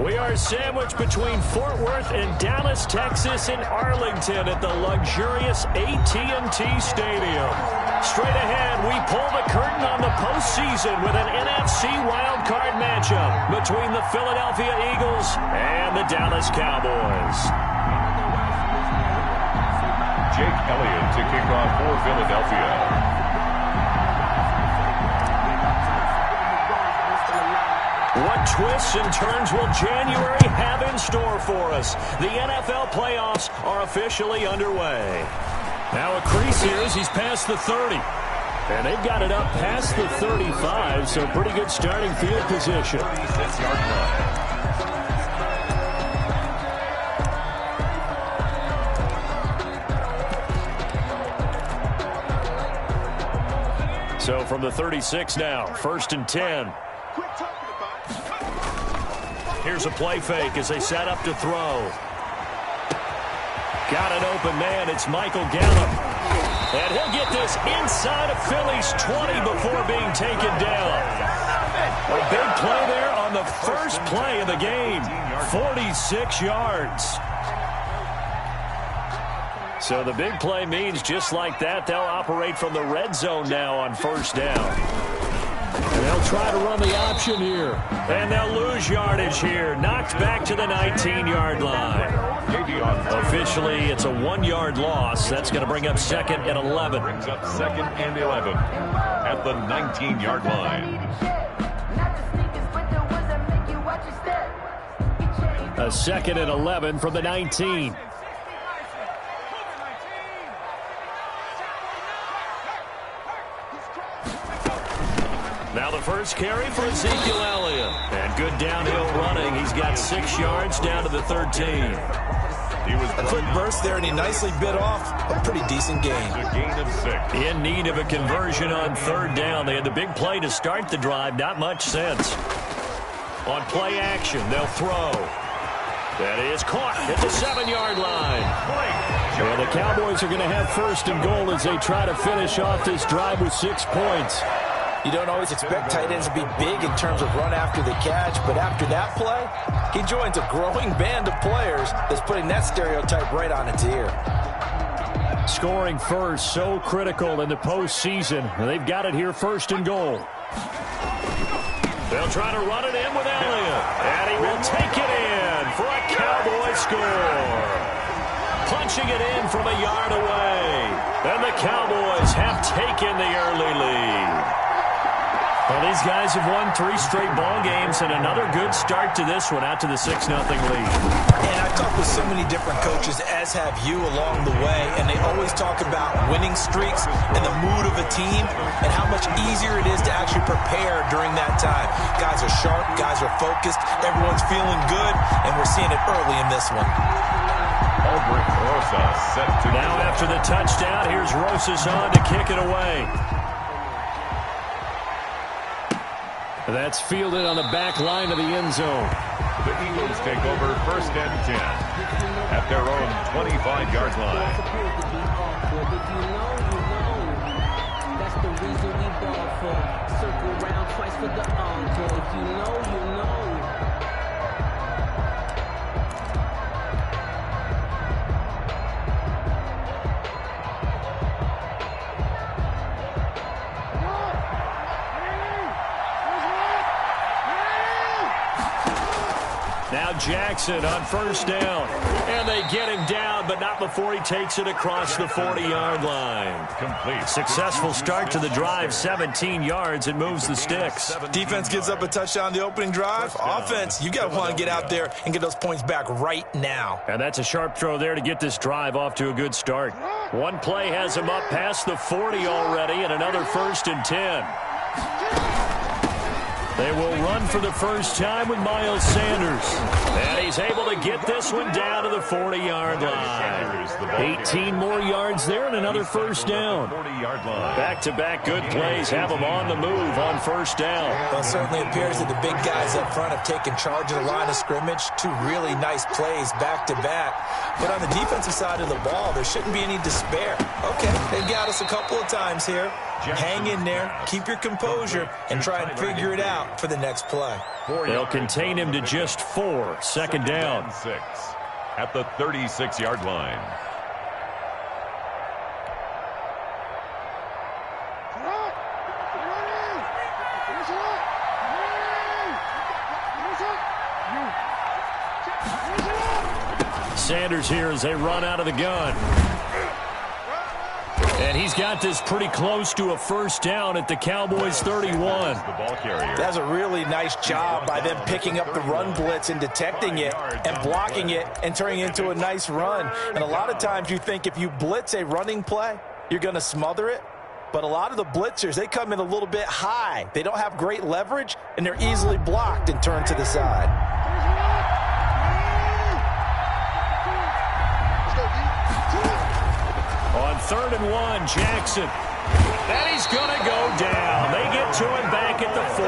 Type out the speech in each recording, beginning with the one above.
We are sandwiched between Fort Worth and Dallas, Texas, and Arlington at the luxurious AT&T Stadium. Straight ahead, we pull the curtain on the postseason with an NFC wildcard matchup between the Philadelphia Eagles and the Dallas Cowboys. Jake Elliott to kick off for Philadelphia. What twists and turns will January have in store for us? The NFL playoffs are officially underway. Now a crease here as he's past the 30. And they've got it up past the 35, so pretty good starting field position. 36-yard line. So from the 36 now, 1st and 10. Here's a play fake as they set up to throw. Got an open man. It's Michael Gallup. And he'll get this inside of Philly's 20 before being taken down. A big play there on the first play of the game. 46 yards. So the big play means just like that, they'll operate from the red zone now on 1st down. And they'll try to run the option here. And they'll lose yardage here. Knocked back to the 19-yard line. Officially, it's a 1-yard loss. That's going to bring up 2nd and 11. Brings up 2nd and 11 at the 19-yard line. A 2nd and 11 from the 19. Now the first carry for Ezekiel Elliott. And good downhill running. He's got 6 yards down to the 13. A quick burst there, and he nicely bit off a pretty decent gain. A gain of 6. In need of a conversion on 3rd down. They had the big play to start the drive. Not much sense. On play action, they'll throw. That is caught at the 7-yard line. Well, the Cowboys are going to have 1st and goal as they try to finish off this drive with 6 points. You don't always expect tight ends to be big in terms of run after the catch, but after that play, he joins a growing band of players that's putting that stereotype right on its ear. Scoring first, so critical in the postseason. They've got it here, 1st and goal. They'll try to run it in with Elliott, and he will take it in for a Cowboy score. Punching it in from a yard away, and the Cowboys have taken the early lead. Well, these guys have won 3 straight ball games and another good start to this one out to the 6-0 lead. And I've talked with so many different coaches, as have you, along the way, and they always talk about winning streaks and the mood of a team and how much easier it is to actually prepare during that time. Guys are sharp, guys are focused, everyone's feeling good, and we're seeing it early in this one. Rosas set to now after the touchdown, here's Rosas on to kick it away. That's fielded on the back line of the end zone. The Eagles take over 1st and 10 at their own 25-yard line. That's the reason we ball for. Circle around twice for the encore. If you know, you know. Now Jackson on 1st down. And they get him down, but not before he takes it across the 40-yard line. Complete. Successful start to the drive, 17 yards, and moves the sticks. Defense gives up a touchdown the opening drive. Offense, you got to want to get out there and get those points back right now. And that's a sharp throw there to get this drive off to a good start. One play has him up past the 40 already, and another 1st and 10. They will run for the first time with Miles Sanders. And he's able to get this one down to the 40-yard line. 18 more yards there and another 1st down. Back-to-back good plays have them on the move on 1st down. Well, it certainly appears that the big guys up front have taken charge of the line of scrimmage. 2 really nice plays back-to-back. But on the defensive side of the ball, there shouldn't be any despair. Okay, they've got us a couple of times here. Hang in there, keep your composure, and try and figure it out out for the next play. They'll contain him to just 4. Second down. 6 at the 36-yard line. Sanders here as they run out of the gun. And he's got this pretty close to a first down at the Cowboys' 31. The ball carrier. That's a really nice job by them picking up the run blitz and detecting it and blocking it and turning it into a nice run. And a lot of times you think if you blitz a running play, you're going to smother it. But a lot of the blitzers, they come in a little bit high. They don't have great leverage, and they're easily blocked and turned to the side. On 3rd and 1, Jackson. And he's going to go down. They get to him back at the 40.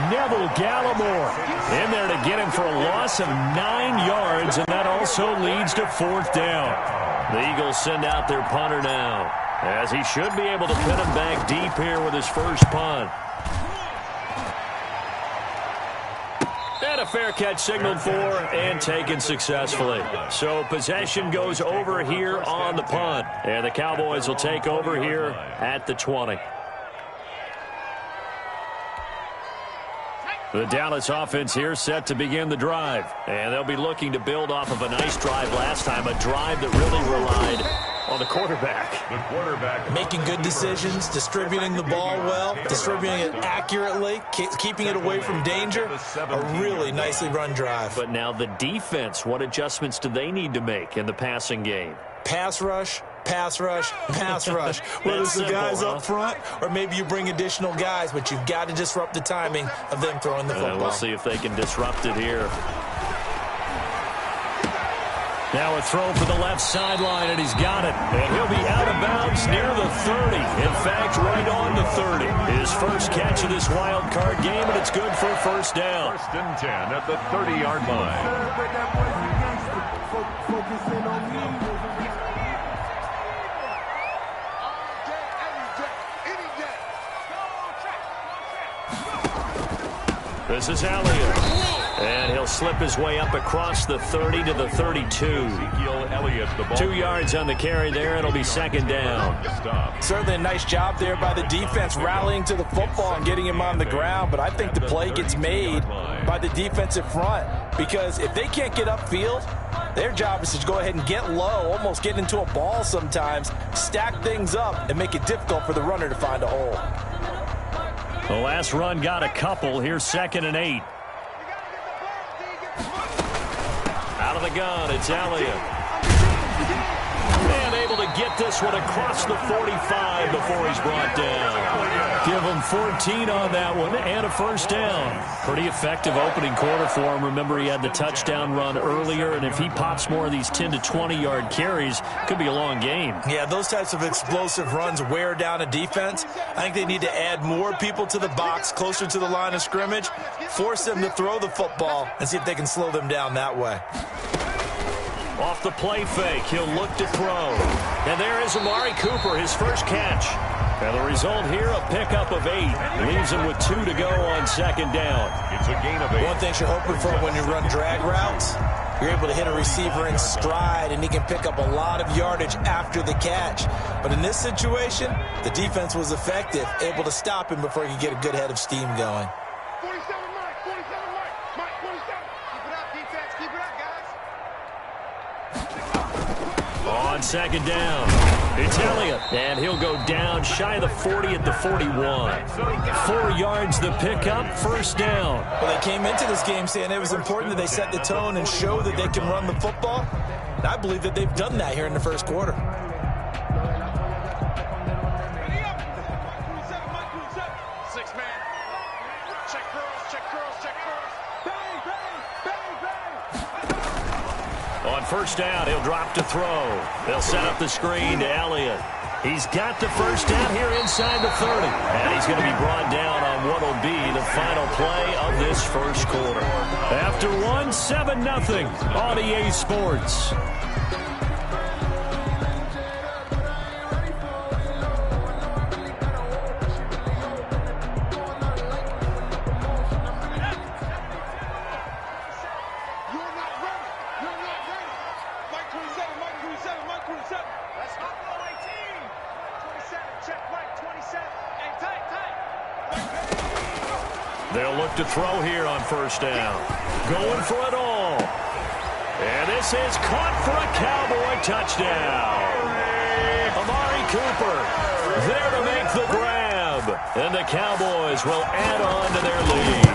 Neville Gallimore in there to get him for a loss of 9 yards, and that also leads to 4th down. The Eagles send out their punter now, as he should be able to pin him back deep here with his first punt. And a fair catch signaled for and taken successfully. So possession goes over here on the punt. And the Cowboys will take over here at the 20. The Dallas offense here set to begin the drive. And they'll be looking to build off of a nice drive last time, a drive that really relied on the quarterback. The quarterback making good decisions, distributing the ball well, distributing it accurately, keeping it away from danger. A really nicely run drive. But now the defense, what adjustments do they need to make in the passing game? Pass rush, pass rush, pass rush. Whether it's the guys up front or maybe you bring additional guys, but you've got to disrupt the timing of them throwing the football. We'll see if they can disrupt it here. Now a throw for the left sideline, and he's got it. And he'll be out of bounds near the 30. In fact, right on the 30. His first catch of this wild card game, and it's good for a first down. 1st and 10 at the 30-yard line. This is Elliott. And he'll slip his way up across the 30 to the 32. Ezekiel Elliott, the ball 2 yards on the carry there. It'll be second down. Certainly a nice job there by the defense rallying to the football and getting him on the ground. But I think the play gets made by the defensive front. Because if they can't get upfield, their job is to go ahead and get low, almost get into a ball sometimes, stack things up, and make it difficult for the runner to find a hole. The last run got a couple. Here's 2nd and 8. Out of the gun, it's Elliott. And able to get this one across the 45 before he's brought down. Give him 14 on that one and a first down. Pretty effective opening quarter for him. Remember, he had the touchdown run earlier, and if he pops more of these 10 to 20-yard carries, could be a long game. Yeah, those types of explosive runs wear down a defense. I think they need to add more people to the box, closer to the line of scrimmage, force them to throw the football, and see if they can slow them down that way. Off the play fake, he'll look to throw. And there is Amari Cooper, his first catch. And the result here, a pickup of 8. Leaves him with 2 to go on second down. It's a gain of 8. One thing you're hoping for when you run drag routes, you're able to hit a receiver in stride, and he can pick up a lot of yardage after the catch. But in this situation, the defense was effective, able to stop him before he could get a good head of steam going. 47 Mike, 47 Mike, 47. Keep it up, defense, keep it up, guys. On second down, it's Elliott, and he'll go down shy of the 40 at the 41. 4 yards the pickup, first down. Well, they came into this game saying it was important that they set the tone and show that they can run the football. And I believe that they've done that here in the first quarter. On first down, he'll drop to throw. They'll set up the screen to Elliott. He's got the first down here inside the 30. And he's going to be brought down on what will be the final play of this first quarter. After one, 7-0 on EA Sports. 27, Mike 27, Mike 27. Let's hop on 18. 27, check Mike 27. Hey, tight, tight. They'll look to throw here on first down. Going for it all. And this is caught for a Cowboy touchdown. Amari Cooper there to make the grab. And the Cowboys will add on to their lead.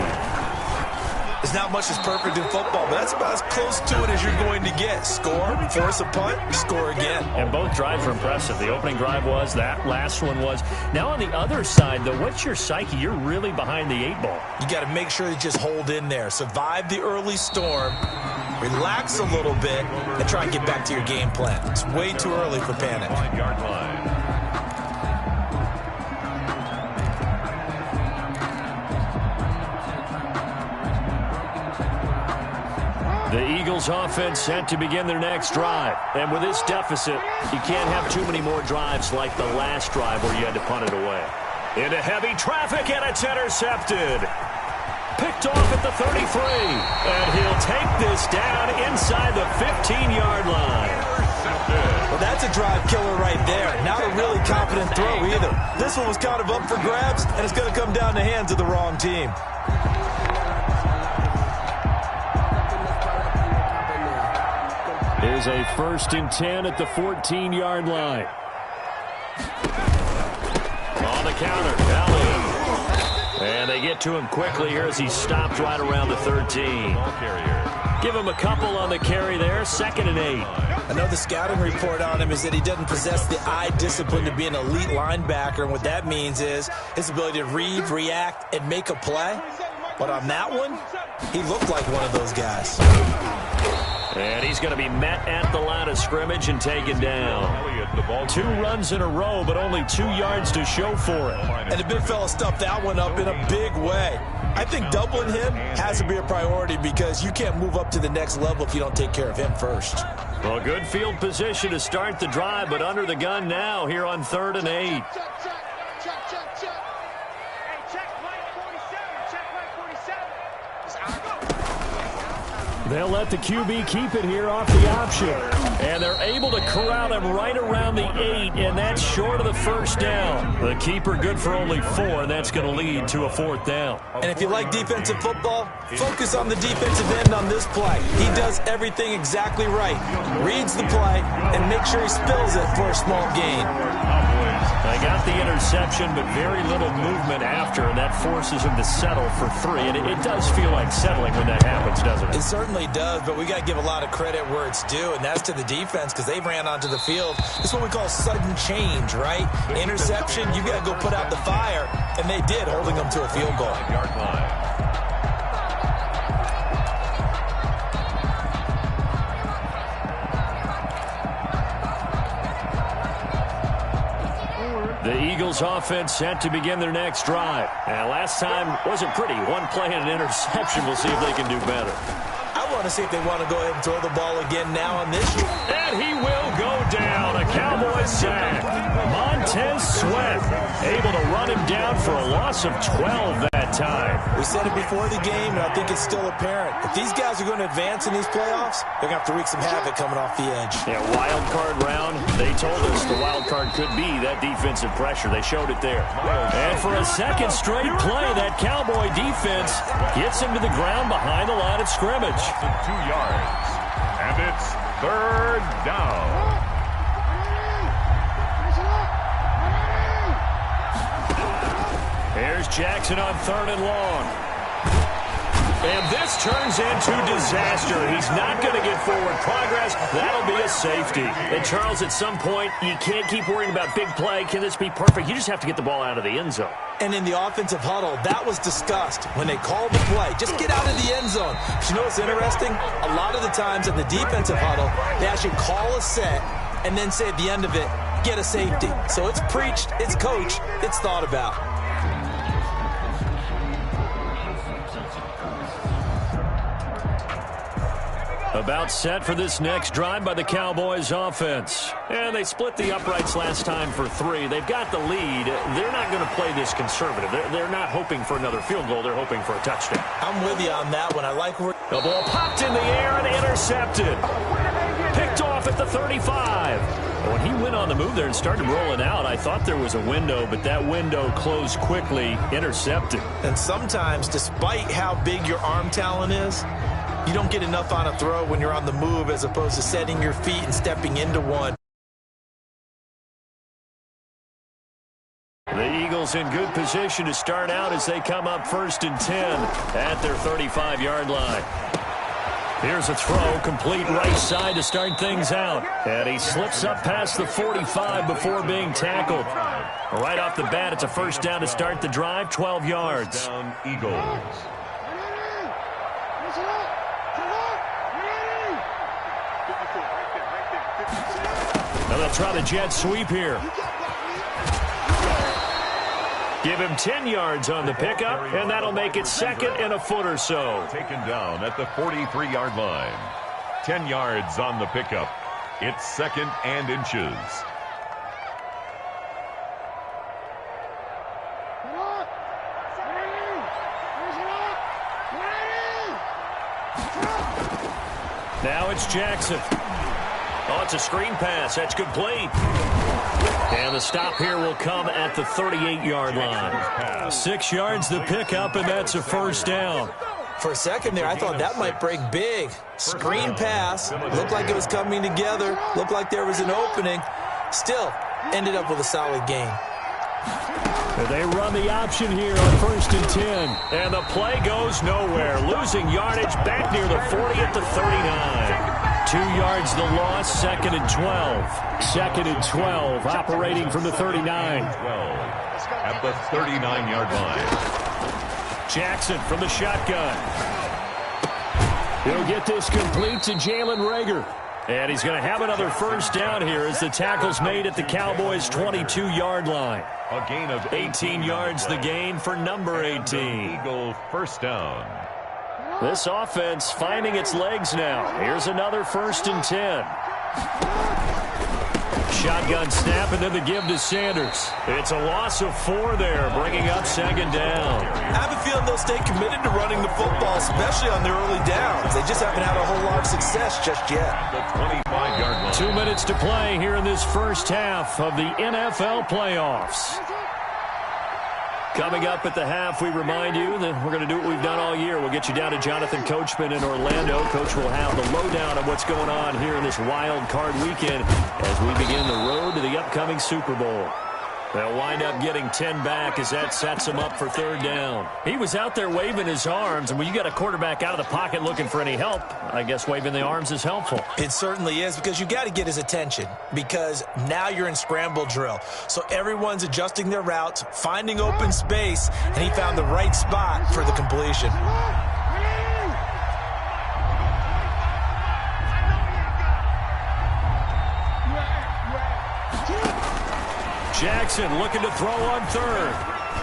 There's not much that's perfect in football, but that's about as close to it as you're going to get. Score, force a punt, score again. And both drives were impressive. The opening drive was, that last one was. Now on the other side, though, what's your psyche? You're really behind the 8 ball. You got to make sure you just hold in there. Survive the early storm, relax a little bit, and try and get back to your game plan. It's way too early for panic. 5-yard line. The Eagles offense set to begin their next drive. And with this deficit, you can't have too many more drives like the last drive where you had to punt it away. Into heavy traffic, and it's intercepted. Picked off at the 33. And he'll take this down inside the 15-yard line. Well, that's a drive killer right there. Not a really confident throw either. This one was kind of up for grabs, and it's going to come down the hands of the wrong team. Here's a 1st and 10 at the 14-yard line. On the counter, Elliott. And they get to him quickly here as he stopped right around the 13. Give him a couple on the carry there, 2nd and 8. I know the scouting report on him is that he doesn't possess the eye discipline to be an elite linebacker, and what that means is his ability to read, react, and make a play. But on that one, he looked like one of those guys. And he's going to be met at the line of scrimmage and taken down. 2 runs in a row, but only 2 yards to show for it. And the big fella stuffed that one up in a big way. I think doubling him has to be a priority because you can't move up to the next level if you don't take care of him first. Well, good field position to start the drive, but under the gun now here on 3rd and 8. Check. Hey, check Mike 47. Check Mike 47. It's out. They'll let the QB keep it here off the option. And they're able to corral him right around the 8, and that's short of the 1st down. The keeper good for only 4, and that's going to lead to a 4th down. And if you like defensive football, focus on the defensive end on this play. He does everything exactly right. Reads the play and makes sure he spills it for a small gain. They got the interception, but very little movement after, and that forces him to settle for 3. And it does feel like settling when that happens, doesn't it? It certainly does, but we got to give a lot of credit where it's due, and that's to the defense because they ran onto the field. This is what we call sudden change, right? Interception, you got to go put out the fire, and they did, holding them to a field goal. 5-yard line. The Eagles offense set to begin their next drive. And last time wasn't pretty. 1 play and an interception. We'll see if they can do better. I want to see if they want to go ahead and throw the ball again now on this. And he will go down. A Cowboys sack. Montez Sweat able to run him down for a loss of 12 that time. We said it before the game, and I think it's still apparent. If these guys are going to advance in these playoffs, they're going to have to wreak some havoc coming off the edge. Yeah, wild card round. They told us the wild card could be that defensive pressure. They showed it there. And for a 2nd straight play, that Cowboy defense gets him to the ground behind the line of scrimmage. 2 yards. And it's 3rd down. Here's Jackson on 3rd and long. And this turns into disaster. He's not going to get forward progress. That'll be a safety. And, Charles, at some point, you can't keep worrying about big play. Can this be perfect? You just have to get the ball out of the end zone. And in the offensive huddle, that was discussed when they called the play. Just get out of the end zone. But you know what's interesting? A lot of the times in the defensive huddle, they actually call a set and then say at the end of it, get a safety. So it's preached, it's coached, it's thought about. About set for this next drive by the Cowboys offense. And they split the uprights last time for 3. They've got the lead. They're not going to play this conservative. They're not hoping for another field goal. They're hoping for a touchdown. I'm with you on that one. I like where the ball popped in the air and intercepted. Picked off at the 35. When he went on the move there and started rolling out, I thought there was a window, but that window closed quickly, intercepted. And sometimes, despite how big your arm talent is, you don't get enough on a throw when you're on the move as opposed to setting your feet and stepping into one. The Eagles in good position to start out as they come up 1st and 10 at their 35-yard line. Here's a throw, complete right side to start things out. And he slips up past the 45 before being tackled. Right off the bat, it's a first down to start the drive, 12 yards. Down Eagles. Now they'll try the jet sweep here. Give him 10 yards on the pickup, and that'll make it 2nd and a foot or so. Taken down at the 43-yard line. 10 yards on the pickup. It's 2nd and inches. Now it's Jackson. Oh, it's a screen pass. That's complete. And the stop here will come at the 38-yard line. 6 yards the pickup, and that's a first down. For a second there, I thought that might break big. Screen pass. Looked like it was coming together. Looked like there was an opening. Still, ended up with a solid gain. They run the option here on 1st and 10. And the play goes nowhere. Losing yardage back near the 40 at the 39. 2 yards the loss, 2nd and 12. 2nd and 12, operating from the 39. 12 at the 39-yard line. Jackson from the shotgun. He'll get this complete to Jalen Reagor. And he's going to have another first down here as the tackle's made at the Cowboys' 22-yard line. A gain of 18 yards the gain for number 18. Eagle first down. This offense finding its legs now. Here's another 1st and 10. Shotgun snap and then the give to Sanders. It's a loss of 4 there, bringing up 2nd down. I have a feeling they'll stay committed to running the football, especially on their early downs. They just haven't had a whole lot of success just yet. The 25-yard line. 2 minutes to play here in this first half of the NFL playoffs. Coming up at the half, we remind you that we're going to do what we've done all year. We'll get you down to Jonathan Coachman in Orlando. Coach will have the lowdown of what's going on here in this wild card weekend as we begin the road to the upcoming Super Bowl. They'll wind up getting 10 back as that sets him up for 3rd down. He was out there waving his arms, and when you got a quarterback out of the pocket looking for any help, I guess waving the arms is helpful. It certainly is, because you got to get his attention, because now you're in scramble drill. So everyone's adjusting their routes, finding open space, and he found the right spot for the completion. Jackson looking to throw on 3rd.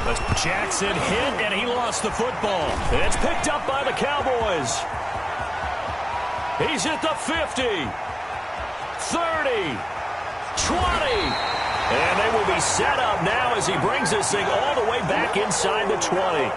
But Jackson hit, and he lost the football. And it's picked up by the Cowboys. He's at the 50, 30, 20. And they will be set up now as he brings this thing all the way back inside the 20.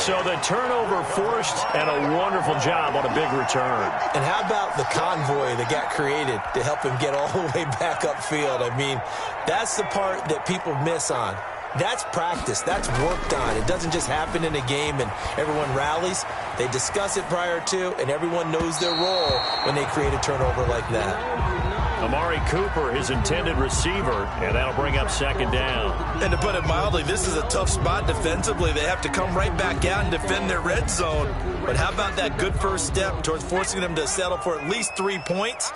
So the turnover forced, and a wonderful job on a big return. And how about the convoy that got created to help him get all the way back upfield? I mean, that's the part that people miss on. That's practice. That's worked on. It doesn't just happen in a game and everyone rallies. They discuss it prior to, and everyone knows their role when they create a turnover like that. Amari Cooper, his intended receiver, and that'll bring up 2nd down. And to put it mildly, this is a tough spot defensively. They have to come right back out and defend their red zone. But how about that good first step towards forcing them to settle for at least 3 points?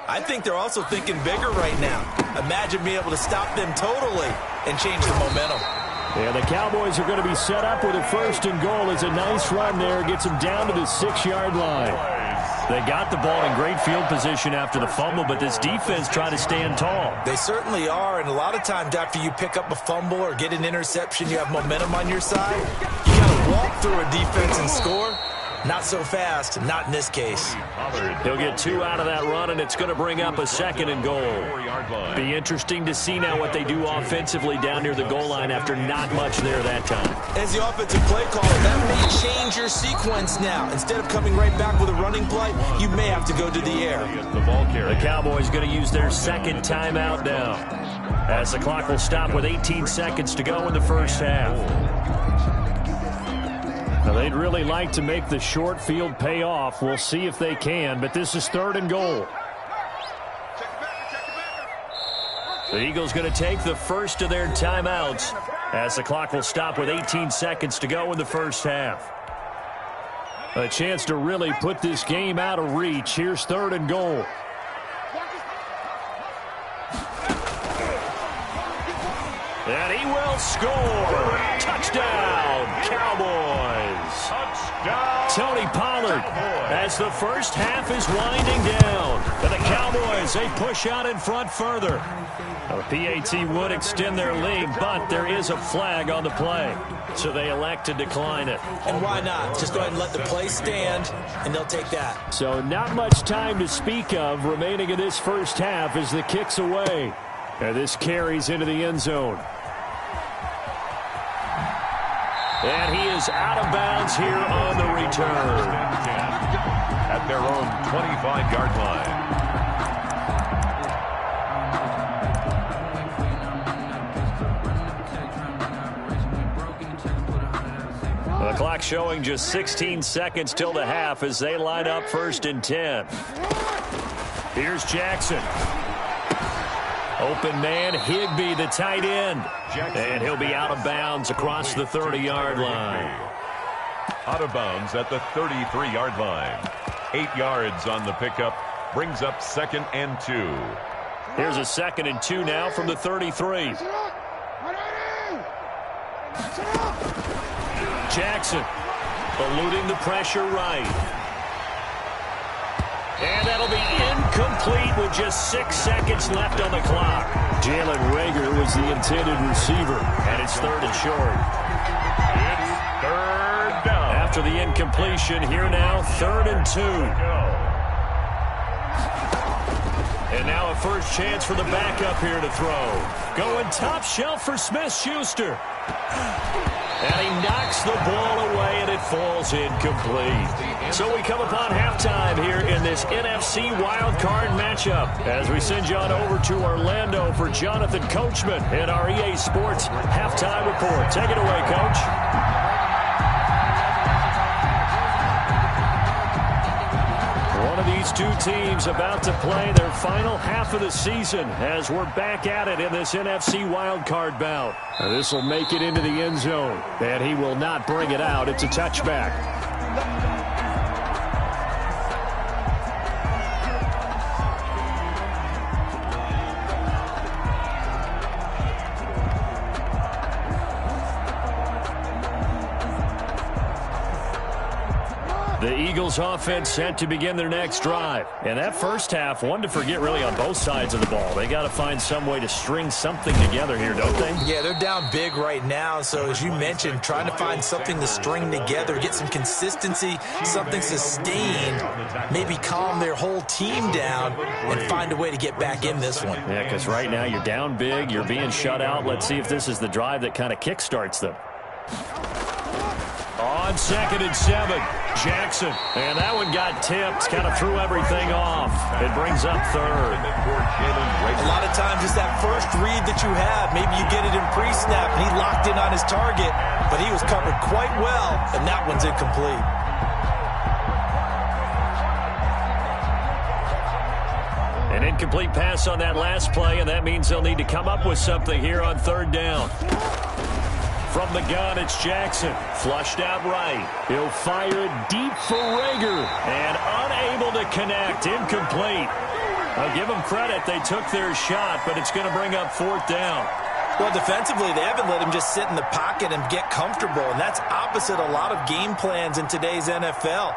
I think they're also thinking bigger right now. Imagine being able to stop them totally and change the momentum. Yeah, the Cowboys are going to be set up with a 1st and goal. It's a nice run there. Gets them down to the 6-yard line. They got the ball in great field position after the fumble, but this defense trying to stand tall. They certainly are, and a lot of times after you pick up a fumble or get an interception, you have momentum on your side. You got to walk through a defense and score. Not so fast, not in this case. He'll get 2 out of that run, and it's going to bring up a 2nd and goal. Be interesting to see now what they do offensively down near the goal line after not much there that time. As the offensive play caller, that may change your sequence now. Instead of coming right back with a running play, you may have to go to the air. The Cowboys going to use their 2nd timeout now, as the clock will stop with 18 seconds to go in the first half. Now, they'd really like to make the short field pay off. We'll see if they can, but this is 3rd and goal. The Eagles going to take the first of their timeouts, as the clock will stop with 18 seconds to go in the first half. A chance to really put this game out of reach. Here's 3rd and goal. And he will score. Touchdown, Cowboys. Touchdown. Tony Pollard, as the first half is winding down. And the Cowboys, they push out in front further. Now, the PAT would extend their lead, but there is a flag on the play. So they elect to decline it. And why not? Just go ahead and let the play stand, and they'll take that. So not much time to speak of remaining in this first half as the kick's away. And this carries into the end zone. And he is out of bounds here on the return. At their own 25-yard line. The clock showing just 16 seconds till the half as they line up 1st and 10. Here's Jackson. Open man, Higbee, the tight end. And he'll be out of bounds across the 30-yard line. Out of bounds at the 33-yard line. 8 yards on the pickup. Brings up 2nd and 2. Here's a 2nd and 2 now from the 33. Jackson eluding the pressure right. And that'll be incomplete with just 6 seconds left on the clock. Jalen Reagor was the intended receiver, and it's 3rd and short. It's 3rd down. After the incompletion, here now, 3rd and 2. And now a first chance for the backup here to throw. Going top shelf for Smith-Schuster. And he knocks the ball away, and it falls incomplete. So we come upon halftime here in this NFC wildcard matchup as we send you on over to Orlando for Jonathan Coachman in our EA Sports halftime report. Take it away, Coach. One of these two teams about to play their final half of the season as we're back at it in this NFC wildcard bout. This will make it into the end zone, and he will not bring it out. It's a touchback. The Eagles offense set to begin their next drive. And that first half, one to forget really on both sides of the ball. They got to find some way to string something together here, don't they? Yeah, they're down big right now. So as you mentioned, trying to find something to string together, get some consistency, something sustained, maybe calm their whole team down and find a way to get back in this one. Yeah, because right now you're down big, you're being shut out. Let's see if this is the drive that kind of kickstarts them. On 2nd and 7, Jackson. And that one got tipped, kind of threw everything off. It brings up 3rd. A lot of times it's that first read that you have. Maybe you get it in pre-snap, and he locked in on his target, but he was covered quite well, and that one's incomplete. An incomplete pass on that last play, and that means they'll need to come up with something here on 3rd down. From the gun, it's Jackson. Flushed out right. He'll fire it deep for Reagor. And unable to connect. Incomplete. I'll give them credit. They took their shot, but it's going to bring up 4th down. Well, defensively, they haven't let him just sit in the pocket and get comfortable, and that's opposite a lot of game plans in today's NFL.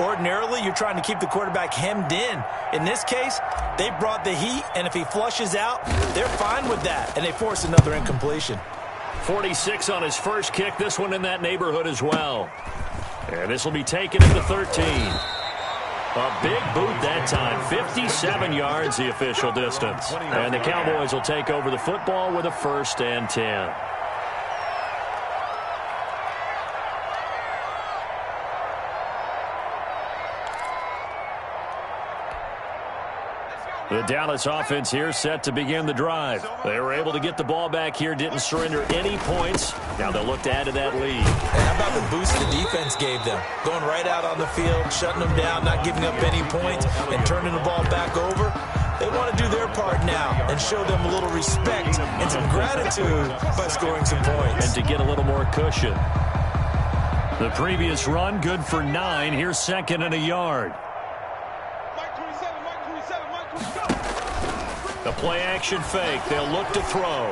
Ordinarily, you're trying to keep the quarterback hemmed in. In this case, they brought the heat, and if he flushes out, they're fine with that, and they force another incompletion. 46 on his first kick. This one in that neighborhood as well. And this will be taken at the 13. A big boot that time. 57 yards the official distance. And the Cowboys will take over the football with a 1st and 10. The Dallas offense here set to begin the drive. They were able to get the ball back here, didn't surrender any points. Now they'll look to add to that lead. And how about the boost the defense gave them? Going right out on the field, shutting them down, not giving up any points, and turning the ball back over. They want to do their part now and show them a little respect and some gratitude by scoring some points. And to get a little more cushion. The previous run, good for 9. Here's 2nd and a yard. The play-action fake. They'll look to throw.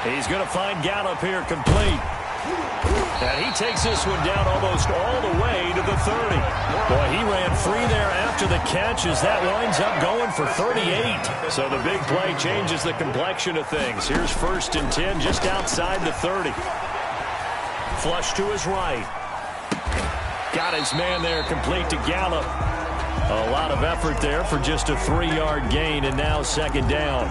He's going to find Gallup here complete. And he takes this one down almost all the way to the 30. Boy, he ran free there after the catch as that winds up going for 38. So the big play changes the complexion of things. Here's 1st and 10 just outside the 30. Flush to his right. Got his man there complete to Gallup. A lot of effort there for just a 3-yard gain, and now 2nd down.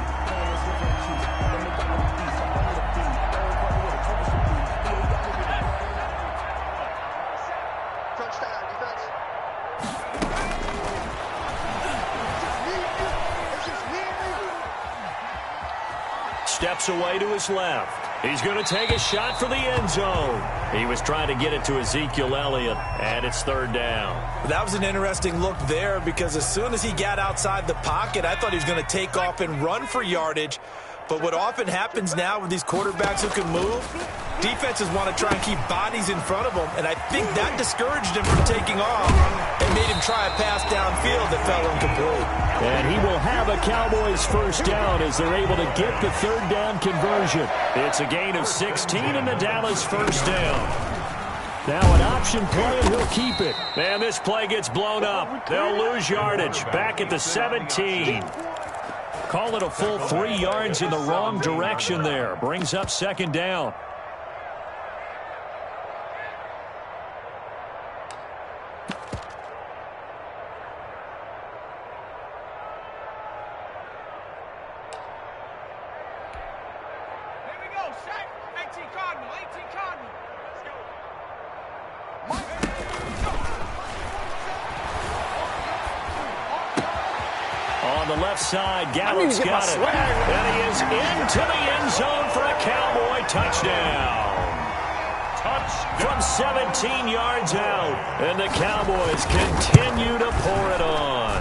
Steps away to his left. He's going to take a shot for the end zone. He was trying to get it to Ezekiel Elliott, and it's 3rd down. That was an interesting look there because as soon as he got outside the pocket, I thought he was going to take off and run for yardage. But what often happens now with these quarterbacks who can move, defenses want to try and keep bodies in front of them, and I think that discouraged him from taking off and made him try a pass downfield that fell incomplete. And he will have a Cowboys 1st down as they're able to get the 3rd down conversion. It's a gain of 16 and the Dallas 1st down. Now an option play, and he'll keep it. Man, this play gets blown up. They'll lose yardage. Back at the 17. Call it a full 3 yards in the wrong direction there. Brings up 2nd down. On the left side, Gallup's got it. And he is into the end zone for a Cowboy touchdown. From 17 yards out. And the Cowboys continue to pour it on.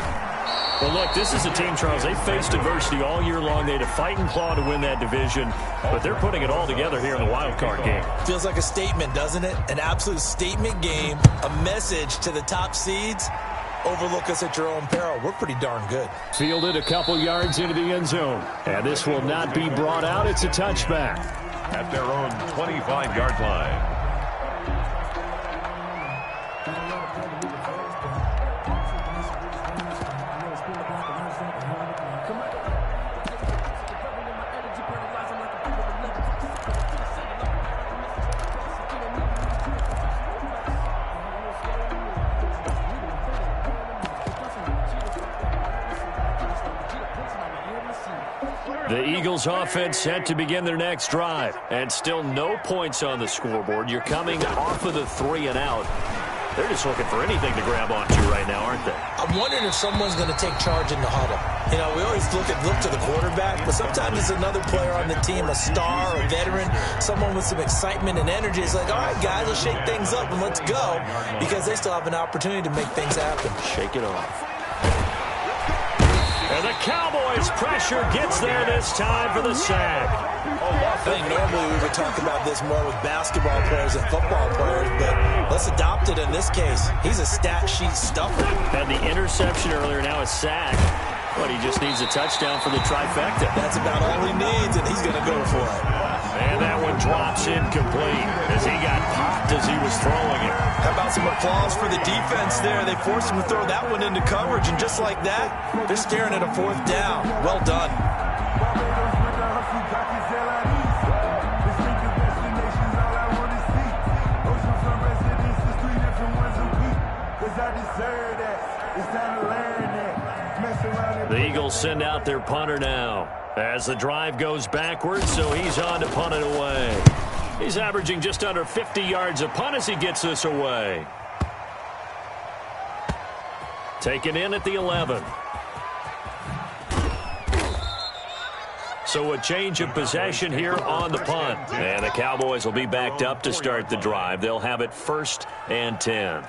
Well, look, this is a team, Charles. They faced adversity all year long. They had to fight and claw to win that division. But they're putting it all together here in the wild card game. Feels like a statement, doesn't it? An absolute statement game. A message to the top seeds. Overlook us at your own peril. We're pretty darn good. Fielded a couple yards into the end zone. And this will not be brought out. It's a touchback. At their own 25-yard line. The Eagles offense set to begin their next drive. And still no points on the scoreboard. You're coming off of the 3 and out. They're just looking for anything to grab onto right now, aren't they? I'm wondering if someone's going to take charge in the huddle. You know, we always look to the quarterback, but sometimes it's another player on the team, a star, a veteran, someone with some excitement and energy. It's like, all right, guys, let's shake things up and let's go, because they still have an opportunity to make things happen. Shake it off. And the Cowboys' pressure gets there this time for the sack. I think normally we would talk about this more with basketball players and football players, but let's adopt it in this case. He's a stat sheet stuffer. Had the interception earlier, now a sack. But he just needs a touchdown for the trifecta. That's about all he needs, and he's going to go for it. And that one drops incomplete as he got popped as he was throwing it. How about some applause for the defense there? They forced him to throw that one into coverage, and just like that, they're staring at a 4th down. Well done. The Eagles send out their punter now as the drive goes backwards, so he's on to punt it away. He's averaging just under 50 yards a punt as he gets this away. Taken in at the 11. So a change of possession here on the punt. And the Cowboys will be backed up to start the drive. They'll have it 1st and 10.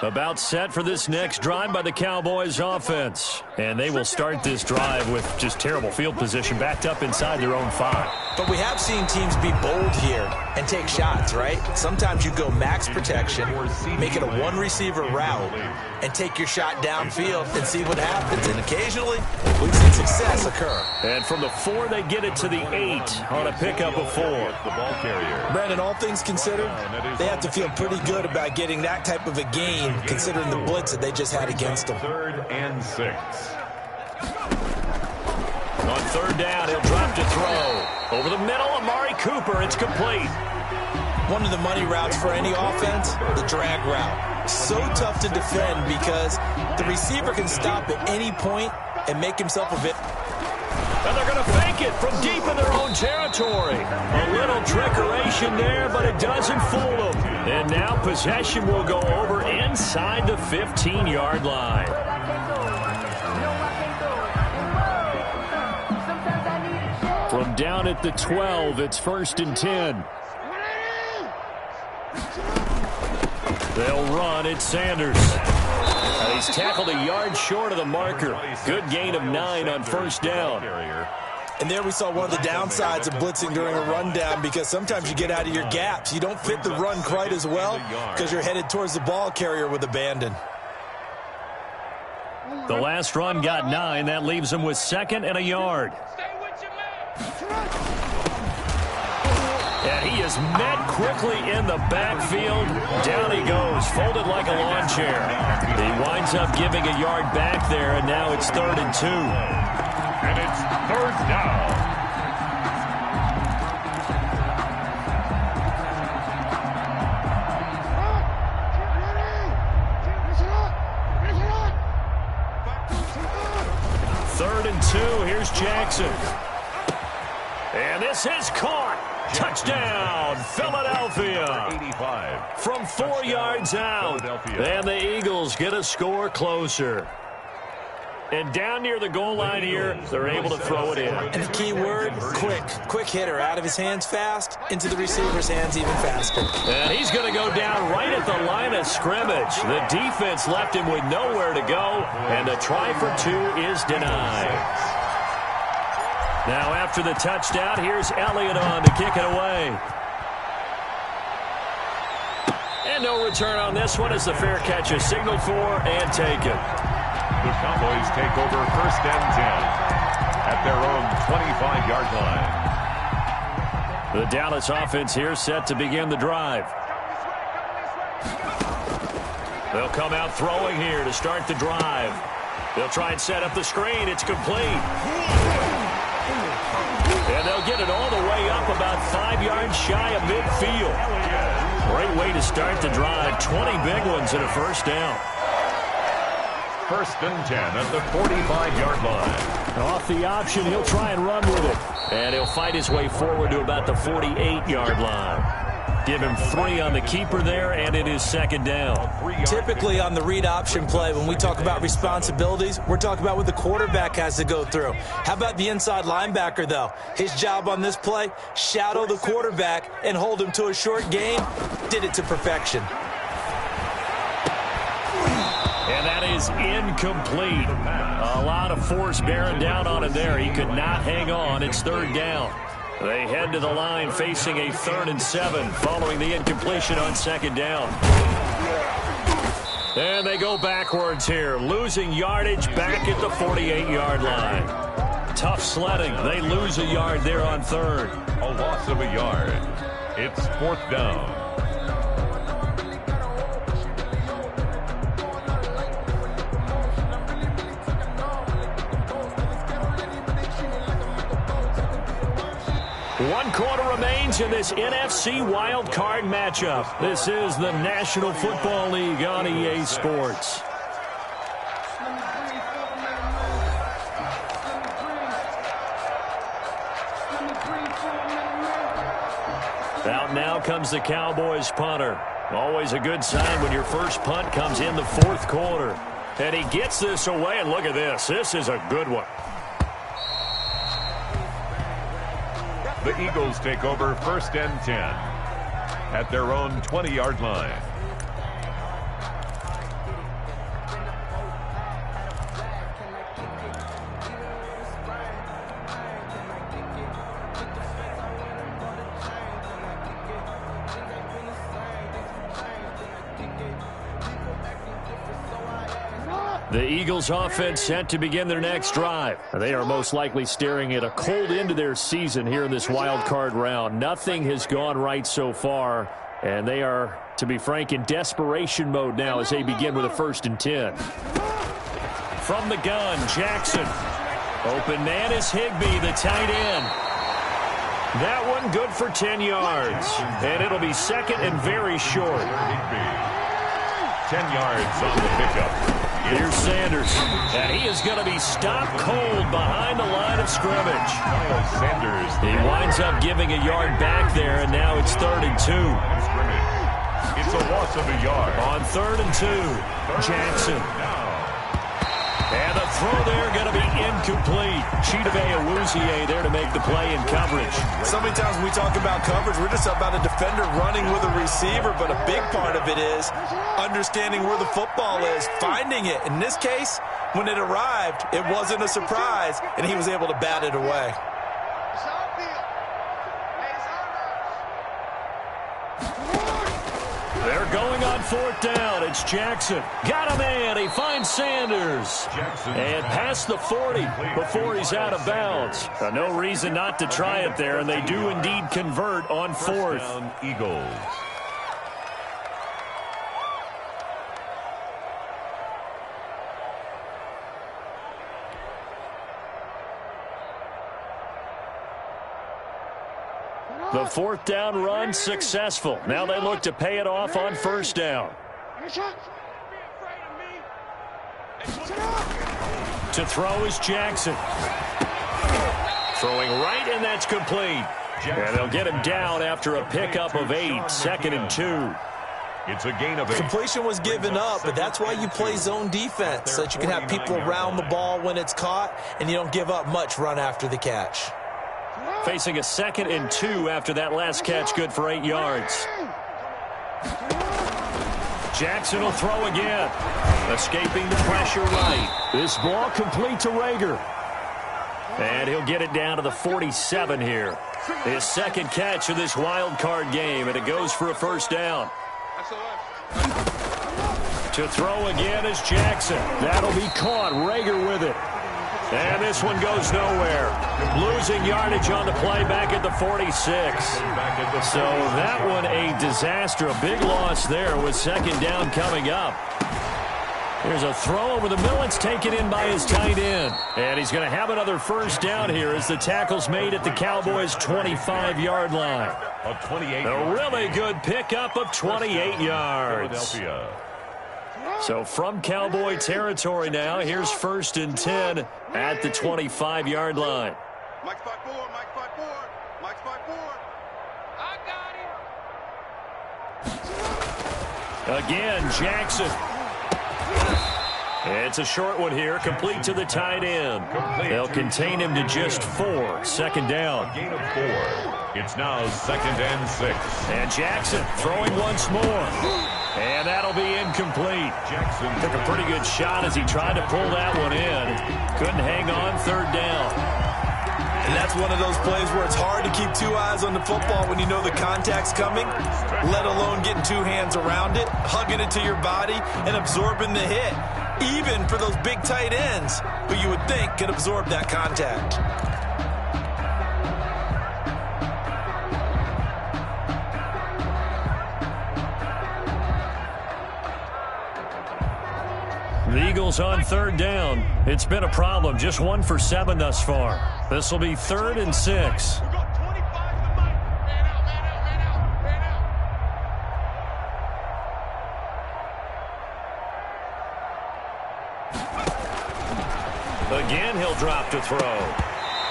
About set for this next drive by the Cowboys offense. And they will start this drive with just terrible field position backed up inside their own 5. But we have seen teams be bold here and take shots, right? Sometimes you go max protection, make it a one-receiver route, and take your shot downfield and see what happens. And occasionally, we've seen success occur. And from the 4, they get it to the 8 on a pickup of 4. The ball carrier. Brandon, all things considered, they have to feel pretty good about getting that type of a gain, considering the blitz that they just had against them. 3rd and 6. On 3rd down, he'll drop to throw. Over the middle, Amari Cooper. It's complete. One of the money routes for any offense, the drag route. So tough to defend because the receiver can stop at any point and make himself a bit. And they're going to fake it from deep in their own territory. A little trickeration there, but it doesn't fool them. And now possession will go over inside the 15-yard line. From down at the 12, it's 1st and 10. They'll run. It's Sanders. He's tackled a yard short of the marker. Good gain of 9 on 1st down. And there we saw one of the downsides of blitzing during a rundown because sometimes you get out of your gaps. You don't fit the run quite as well because you're headed towards the ball carrier with abandon. The last run got 9. That leaves him with 2nd and a yard. And he is met quickly in the backfield. Down he goes, folded like a lawn chair. He winds up giving a yard back there, and now it's 3rd and 2. And it's 3rd down. Third and 2. Here's Jackson. And this is caught. Touchdown, Philadelphia. 85. From 4 yards out. And the Eagles get a score closer. And down near the goal line here, they're able to throw it in. And the key word, quick. Quick hitter. Out of his hands fast, into the receiver's hands even faster. And he's going to go down right at the line of scrimmage. The defense left him with nowhere to go, and the try for 2 is denied. Now after the touchdown, here's Elliott on to kick it away. And no return on this one as the fair catch is signaled for and taken. The Cowboys take over 1st and 10 at their own 25-yard line. The Dallas offense here set to begin the drive. They'll come out throwing here to start the drive. They'll try and set up the screen. It's complete. And they'll get it all the way up about 5 yards shy of midfield. Great way to start the drive. 20 big ones and a 1st down. 1st and 10 at the 45-yard line. Off the option, he'll try and run with it. And he'll fight his way forward to about the 48-yard line. Give him 3 on the keeper there, and it is 2nd down. Typically on the read option play, when we talk about responsibilities, we're talking about what the quarterback has to go through. How about the inside linebacker, though? His job on this play, shadow the quarterback and hold him to a short gain. Did it to perfection. And that is incomplete. A lot of force bearing down on him there. He could not hang on. It's 3rd down. They head to the line facing a 3rd and 7 following the incompletion on 2nd down. And they go backwards here, losing yardage back at the 48-yard line. Tough sledding. They lose a yard there on 3rd. A loss of a yard. It's 4th down. 1 quarter remains in this NFC Wild Card matchup. This is the National Football League on EA Sports. Out now comes the Cowboys punter. Always a good sign when your first punt comes in the 4th quarter. And he gets this away, and look at this. This is a good one. The Eagles take over 1st and 10 at their own 20-yard line. The Eagles offense set to begin their next drive. They are most likely staring at a cold end to their season here in this wild card round. Nothing has gone right so far, and they are, to be frank, in desperation mode now as they begin with a 1st and 10. From the gun, Jackson. Open man is Higbee, the tight end. That one good for 10 yards. And it'll be 2nd and very short. 10 yards on the pickup. Here's Sanders, and he is going to be stopped cold behind the line of scrimmage. Sanders. He winds up giving a yard back there, and now it's 3rd and 2. It's a loss of a yard. On 3rd and 2, Jackson. And the throw there going to be incomplete. Chidobe Awuzie there to make the play in coverage. So many times when we talk about coverage, we're just about a defender running with a receiver, but a big part of it is understanding where the football is, finding it. In this case, when it arrived, it wasn't a surprise, and he was able to bat it away. They're going on 4th down. It's Jackson. Got a man. He finds Sanders. And past the 40 before he's out of bounds. No reason not to try it there, and they do indeed convert on 4th. Eagles. The 4th down run successful. Now they look to pay it off on 1st down. To throw is Jackson. Throwing right, and that's complete. And they'll get him down after a pickup of 8, 2nd and 2. It's a gain of 8. Completion was given up, but that's why you play zone defense, so that you can have people around the ball when it's caught, and you don't give up much run after the catch. Facing a 2nd and 2 after that last catch, good for 8 yards. Jackson will throw again. Escaping the pressure right. This ball complete to Rager. And he'll get it down to the 47 here. His 2nd catch of this wild card game, and it goes for a 1st down. To throw again is Jackson. That'll be caught. Rager with it. And this one goes nowhere. Losing yardage on the play back at the 46. So that one a disaster. A big loss there with 2nd down coming up. There's a throw over the middle. It's taken in by his tight end. And he's going to have another 1st down here as the tackle's made at the Cowboys' 25-yard line. A really good pickup of 28 yards. So from Cowboy territory now, here's 1st and 10 at the 25-yard line. Mike's 5-4, Mike's 5-4, Mike's 5-4. I got him. Again, Jackson. It's a short one here, complete to the tight end. They'll contain him to just 4, 2nd down. Gain of 4. It's now 2nd and 6. And Jackson throwing once more. And that'll be incomplete. Jackson took a pretty good shot as he tried to pull that one in. Couldn't hang on 3rd down. And that's one of those plays where it's hard to keep 2 eyes on the football when you know the contact's coming, let alone getting 2 hands around it, hugging it to your body, and absorbing the hit, even for those big tight ends who you would think could absorb that contact. The Eagles on 3rd down. It's been a problem. Just 1 for 7 thus far. This will be 3rd and 6. We've got 25 Again, he'll drop to throw.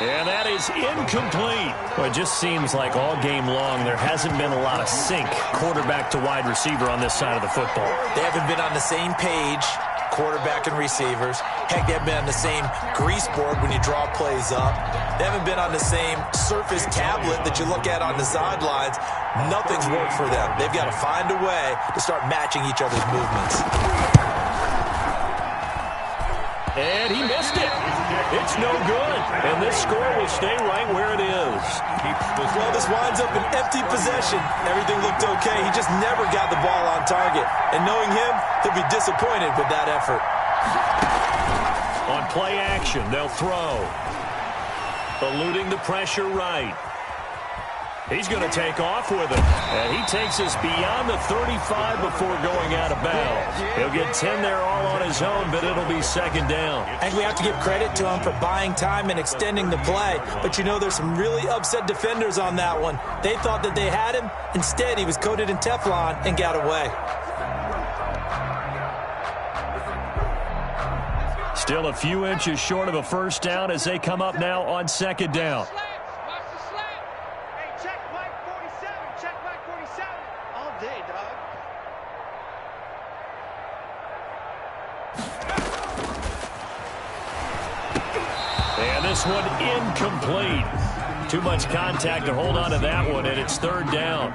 And that is incomplete. Well, it just seems like all game long there hasn't been a lot of sync quarterback to wide receiver on this side of the football. They haven't been on the same page, quarterback and receivers. Heck, they haven't been on the same grease board when you draw plays up. They haven't been on the same Surface tablet that you look at on the sidelines. Nothing's worked for them. They've got to find a way to start matching each other's movements. And he missed it. It's no good. And this score will stay right where it is. Well, this winds up an empty possession. Everything looked okay. He just never got the ball on target. And knowing him, he'll be disappointed with that effort. On play action, they'll throw. Eluding the pressure right. He's going to take off with it. And he takes us beyond the 35 before going out of bounds. He'll get 10 there all on his own, but it'll be second down. I think we have to give credit to him for buying time and extending the play. But, you know, there's some really upset defenders on that one. They thought that they had him. Instead, he was coated in Teflon and got away. Still a few inches short of a first down as they come up now on second down. And this one incomplete. Too much contact to hold on to that one, and it's third down.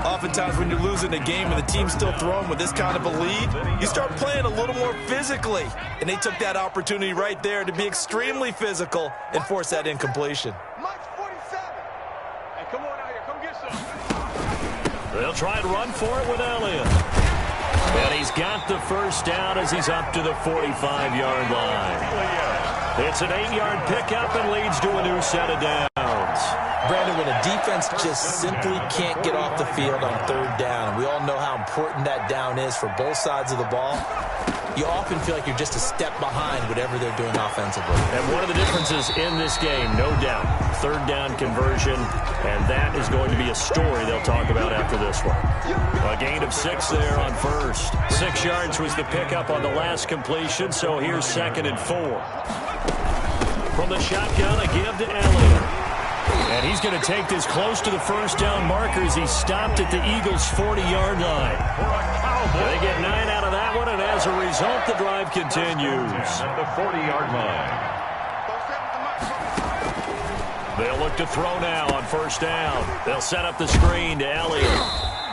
Oftentimes when you're losing a game and the team's still throwing with this kind of a lead, you start playing a little more physically. And they took that opportunity right there to be extremely physical and force that incompletion. Mike's 47. Hey, come on out here. Come get some. They'll try and run for it with Elliott. And he's got the first down as he's up to the 45-yard line. It's an 8-yard pickup and leads to a new set of downs. Brandon, when a defense just simply can't get off the field on third down, and we all know how important that down is for both sides of the ball, you often feel like you're just a step behind whatever they're doing offensively. And one of the differences in this game, no doubt, third down conversion, and that is going to be a story they'll talk about after this one. A gain of 6 there on first. 6 yards was the pickup on the last completion, so here's second and 4. From the shotgun, a give to Elliott. And he's going to take this close to the first down marker as he stopped at the Eagles' 40-yard line. They get 9 out of that one, and as a result, the drive continues. At the 40-yard line. They'll look to throw now on first down. They'll set up the screen to Elliott.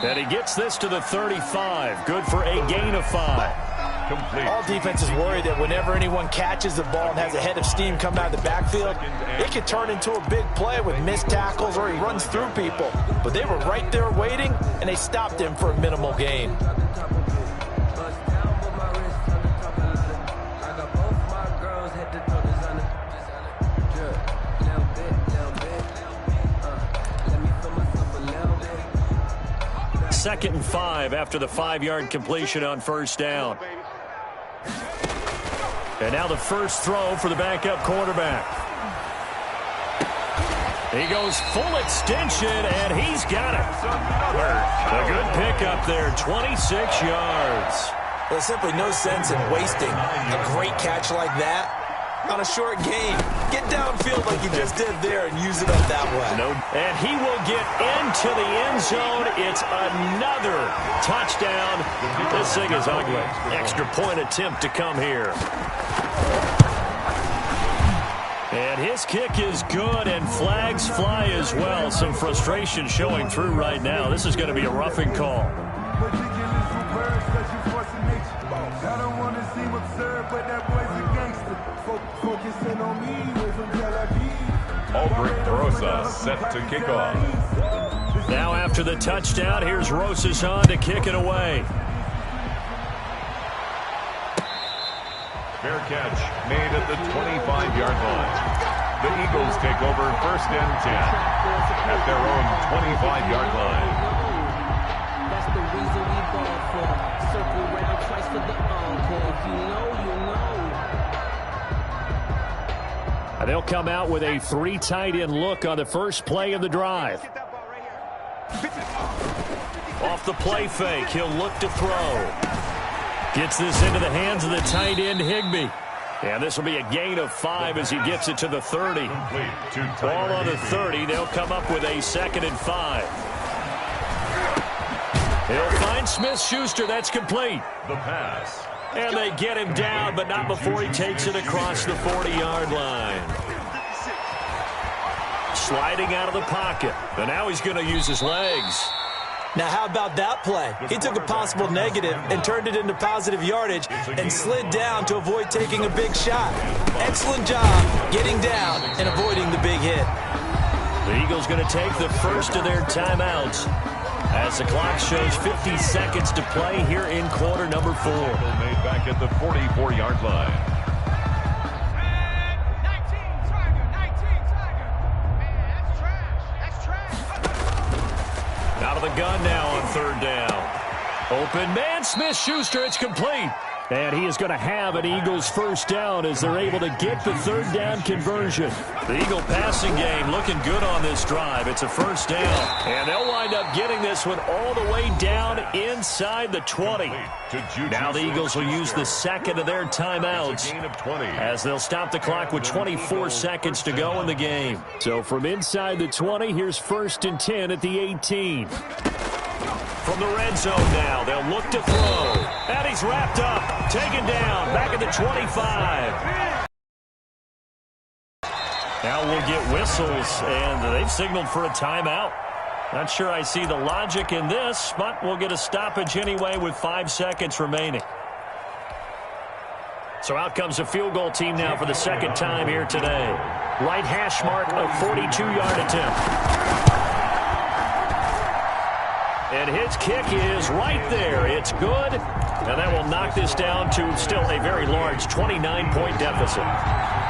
And he gets this to the 35. Good for a gain of 5. Complete. All defenses worry that whenever anyone catches the ball and has a head of steam come out of the backfield, it can turn into a big play with missed tackles or he runs through people. But they were right there waiting, and they stopped him for a minimal gain. Second and 5 after the 5-yard completion on first down. And now the first throw for the backup quarterback. He goes full extension, and he's got it. A good pickup there, 26 yards. There's simply no sense in wasting a great catch like that on a short gain. Get downfield like you just did there and use it up that way. No, and he will get into the end zone. It's another touchdown. This thing is ugly. Extra point attempt to come here. And his kick is good, and flags fly as well. Some frustration showing through right now. This is going to be a roughing call. Albrecht Rosa set to kick off. Now after the touchdown, here's Rosas on to kick it away. Fair catch made at the 25-yard line. The Eagles take over first and 10 at their own 25-yard line. That's the reason we ball for. Circle around twice for the encore. If you know, you know. And they'll come out with a 3 tight end look on the first play of the drive. Off the play fake, he'll look to throw. Gets this into the hands of the tight end, Higbee. And this will be a gain of 5 as he gets it to the 30. Ball on the 30. They'll come up with a 2nd and 5. He'll find Smith-Schuster. That's complete. The pass. And they get him down, but not before he takes it across the 40-yard line. Sliding out of the pocket. And now he's going to use his legs. Now, how about that play? He took a possible negative and turned it into positive yardage and slid down to avoid taking a big shot. Excellent job getting down and avoiding the big hit. The Eagles going to take the first of their timeouts as the clock shows 50 seconds to play here in quarter number 4. Made back at the 44-yard line. Out of the gun now on 3rd down. Open man, Smith-Schuster, it's complete. And he is going to have an Eagles first down as they're able to get the 3rd down conversion. The Eagle passing game looking good on this drive. It's a first down. And they'll wind up getting this one all the way down inside the 20. Now the Eagles will use the 2nd of their timeouts as they'll stop the clock with 24 seconds to go in the game. So from inside the 20, here's 1st and 10 at the 18. From the red zone now, they'll look to throw. And he's wrapped up, taken down, back at the 25. Now we'll get whistles, and they've signaled for a timeout. Not sure I see the logic in this, but we'll get a stoppage anyway with 5 seconds remaining. So out comes a field goal team now for the 2nd time here today. Right hash mark, a 42-yard attempt. And his kick is right there. It's good. And that will knock this down to still a very large 29-point deficit.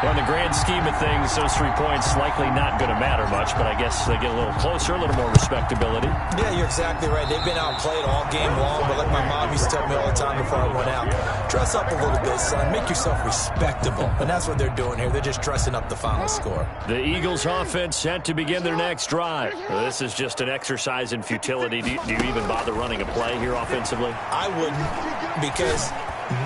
Well, in the grand scheme of things, those 3 points likely not going to matter much, but I guess they get a little closer, a little more respectability. Yeah, you're exactly right. They've been outplayed all game long, but like my mom used to tell me all the time before I went out, dress up a little bit, son. Make yourself respectable. And that's what they're doing here. They're just dressing up the final score. The Eagles offense set to begin their next drive. This is just an exercise in futility. Do you even bother running a play here offensively? I wouldn't, because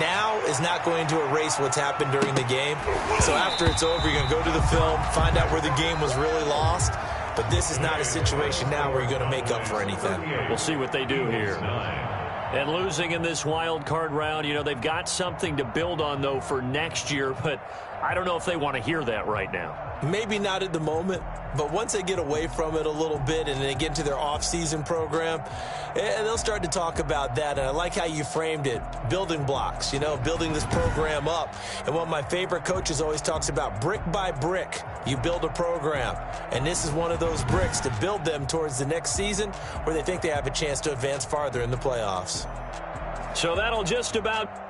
now is not going to erase what's happened during the game. So after it's over, you're going to go to the film, find out where the game was really lost. But this is not a situation now where you're going to make up for anything. We'll see what they do here. And losing in this wild card round, you know, they've got something to build on, though, for next year. But I don't know if they want to hear that right now. Maybe not at the moment, but once they get away from it a little bit and they get into their off-season program, and they'll start to talk about that. And I like how you framed it, building blocks, you know, building this program up. And one of my favorite coaches always talks about brick by brick, you build a program. And this is one of those bricks to build them towards the next season where they think they have a chance to advance farther in the playoffs. So that'll just about